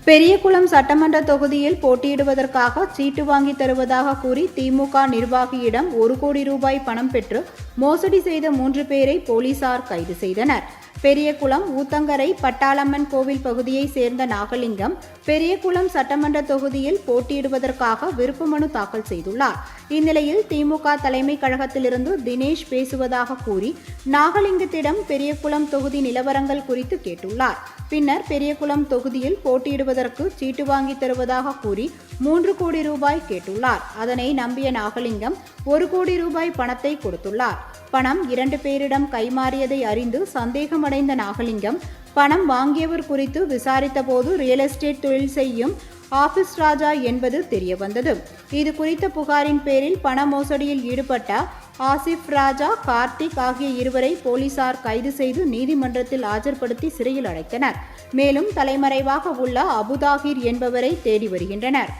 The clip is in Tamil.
பெரியகுளம் சட்டமன்ற தொகுதியில் போட்டியிடுவதற்காக சீட்டு வாங்கி தருவதாக கூறி திமுக நிர்வாகியிடம் 1 கோடி ரூபாய் பணம் பெற்று மோசடி செய்த 3 பேரை போலீசார் கைது செய்தனர். பெரியகுளம் ஊத்தங்கரை பட்டாளம்மன் கோவில் பகுதியை சேர்ந்த நாகலிங்கம் பெரியகுளம் சட்டமன்ற தொகுதியில் போட்டியிடுவதற்காக விருப்பமனு தாக்கல் செய்துள்ளார். இந்நிலையில் திமுக தலைமை கழகத்திலிருந்து தினேஷ் பேசுவதாக கூறி நாகலிங்கத்திடம் பெரியகுளம் தொகுதி நிலவரங்கள் குறித்து கேட்டுள்ளார். பின்னர் பெரியகுளம் தொகுதியில் போட்டியிடுவதற்கு சீட்டு வாங்கி தருவதாக கூறி 3 கோடி ரூபாய் கேட்டுள்ளார். அதனை நம்பிய நாகலிங்கம் 1 கோடி ரூபாய் பணத்தை கொடுத்துள்ளார். பணம் 2 பேரிடம் கைமாறியதை அறிந்து சந்தேகமடைந்த நாகலிங்கம் பணம் வாங்கியவர் குறித்து விசாரித்த போது ரியல் எஸ்டேட் தொழில் செய்யும் ஆபீஸ் ராஜா என்பது தெரியவந்தது. இது குறித்த புகாரின் பேரில் பண மோசடியில் ஈடுபட்ட ஆசிப் ராஜா, கார்த்திக் ஆகிய இருவரை போலீசார் கைது செய்து நீதிமன்றத்தில் ஆஜர்படுத்தி சிறையில் அடைத்தனர். மேலும் தலைமறைவாக உள்ள அபுதாகிர் என்பவரை தேடி வருகின்றனர்.